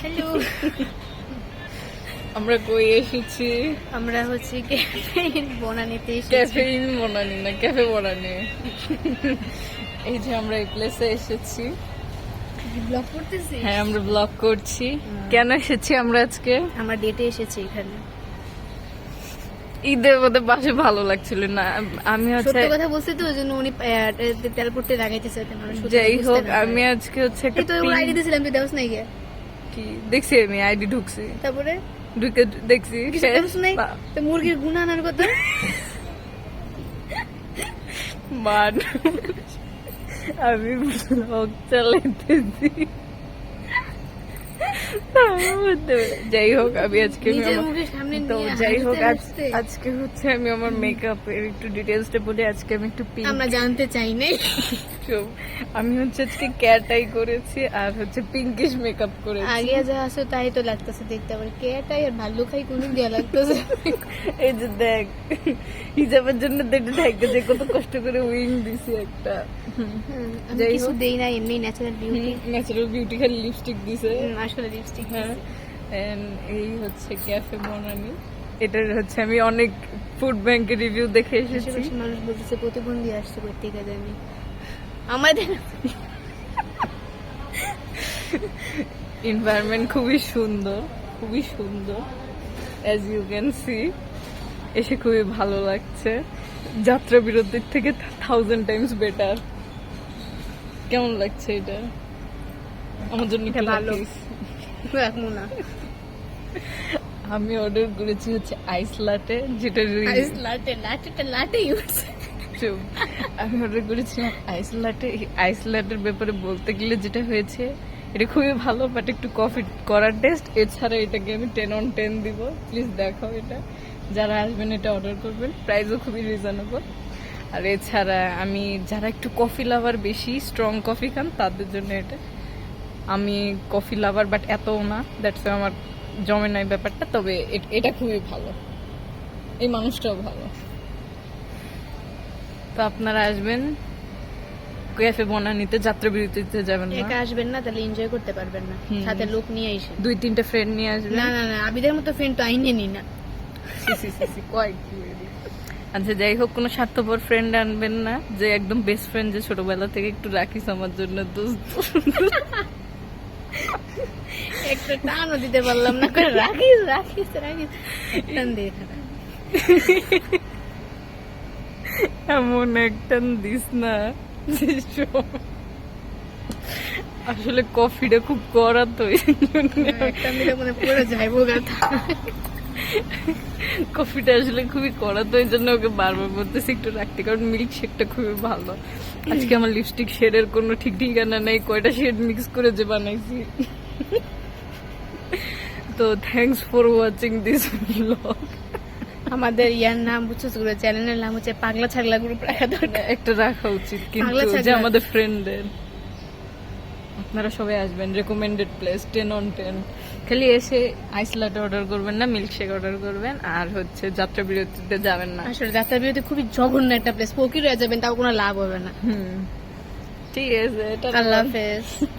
Hello, আমরা কই এসেছি? আমরা হচ্ছে ক্যাফেইন বনানীতে এসেছি। ক্যাফেইন বনানি না, ক্যাফে বনানি। এই যে আমরা এই প্লেসে এসেছি। ব্লগ করতেছি। হ্যাঁ, আমরা ব্লগ করছি। কেন এসেছি আমরা আজকে? আমরা ডেটে এসেছি এখানে। ঈদের মধ্যে বাসে ভালো লাগছিল না। আমি হচ্ছে সত্য কথা বলছি তো, ওই জন্য উনি তেল পড়তে লাগাইতেছে। যাই হোক, আমি আজকে হচ্ছে একটা এই তো আইডি দিয়েছিলাম, তুই দেওস নাই গিয়া? কি দেখছি, আমি আইডি ঢুকছি, তারপরে ঢুকে দেখছি কিছু দেওস নাই? তো মুরগির গুণা আনার কথা। মান আমি ব্লগ চালাইতেছি। যাই হোক, আমি আজকে নিজের মুখের সামনে তো নিয়ে যাই হোক হাসতে হাসতে। আজকে হচ্ছে আমি আমার মেকআপের একটু ডিটেলসটা বলি। আজকে আমি একটু আমরা জানতে চাই নাই। আমি হচ্ছে আজকে ক্যাটাই করেছি আর হচ্ছে পিঙ্কিশ মেকআপ করেছি। আগে যা আছে তাই তো লাগতেছে দেখতে, আবার কেটাই আর ভাল্লু খাই কোন দিয়া লাগতেছে। এই যে দেখ, হিজাবের জন্য দেখতে থাকতে যে কত কষ্ট করে উইং দিছি একটা। আমি যাই কিছু হোক। দেই না, এমনি ন্যাচারাল বিউটি। ন্যাচারাল বিউটি খালি লিপস্টিক দিছে। আসলে লিপস্টিক। হ্যাঁ, and এই হচ্ছে ক্যাফে বনানি। এটার হচ্ছে আমি অনেক ফুড ব্যাংকের রিভিউ দেখে এসেছি। আশেপাশে মানুষ বলতেছে প্রতিবন্ধী আসছে করতে জানি আমাদের। এনভায়রনমেন্ট খুবই সুন্দর, খুবই সুন্দর, অ্যাজ ইউ ক্যান সি। এসে খুবই ভালো লাগছে। যাত্রা বিরতির থেকে 1000 টাইমস বেটার। কেমন লাগছে এটা? আমার জন্য এটা ভালো। ভালো। না আমি অর্ডার করেছি হচ্ছে আইস লাটে, যেটা আইস লাটে লাটে ইউজ। চুপ। আমি অর্ডার করেছিলাম আইস লাটে। আইস লাটের ব্যাপারে বলতে গেলে যেটা হয়েছে, এটা খুবই ভালো, বাট একটু কফি করার টেস্ট। এছাড়া এটাকে আমি 10 on 10 দিব। প্লিজ দেখাও এটা, যারা আসবেন এটা অর্ডার করবেন। প্রাইসও খুবই রিজনেবল। আর এছাড়া আমি যারা একটু কফি লাভার, বেশি স্ট্রং কফি খান, তাদের জন্য এটা। আমি কফি লাভার বাট এতও না, দ্যাটস আমার জমে নাই ব্যাপারটা। তবে এটা খুবই ভালো, এই মানুষটাও ভালো। তো আপনারা আসবেন ক্যাফে বনানীতে, যাত্রা বিরতিতে যাবেন না। একা আসবেন না, তাহলে এনজয় করতে পারবেন না। সাথে লোক নিয়ে আইসেন। 2-3টা ফ্রেন্ড নিয়ে আসবেন। না না না, আবিদের মতো ফ্রেন্ড তো আইনে নি না। আচ্ছা, যাই হোক, কোনো স্বার্থপর ফ্রেন্ড আনবেন না, যে একদম বেস্ট ফ্রেন্ড, যে ছোটবেলা থেকে একটু রাখিস আমার জন্য দোস্ত। একটা টানও দিতে পারলাম না, করে রাখিস রাখিস রাখিস টান দিয়ে থাকা। এমন একটা দিস না যে আসলে কফিটা খুব কড়া তো, একটা দিলে মনে পড়ে যাইবো গাথা। কফিটা আসলে খুবই কড়া তো, এই জন্য ওকে বারবার বলতেছি একটু রাখতে, কারণ মিল্ক শেকটা খুবই ভালো। আজকে আমার লিপস্টিক শেডের কোনো ঠিক ঠিকানা নেই, কয়টা শেড মিক্স করে যে বানাইছি। তো thanks for watching this blog. আমাদের ইয়ার নাম বুঝছো, চ্যানেলের নাম হচ্ছে পাগলা ছাগলা গ্রুপ রাখা দরকার। একটা রাখা উচিত, কিন্তু পাগলা ছাগলা। যে আমাদের ফ্রেন্ডদের। আপনারা সবাই আসবেন, রেকমেন্ডেড প্লেস, 10 on 10। খালি এসে আইস লাটে অর্ডার করবেন না, মিল্কশেক অর্ডার করবেন। আর হচ্ছে যাত্রা বিরতিতে যাবেন না। আসলে যাত্রা বিরতি খুবই জঘন্য একটা প্লেস, ফকির হয়ে যাবেন, তাও কোনো লাভ হবে না। ঠিক আছে, আল্লাহ হাফেজ।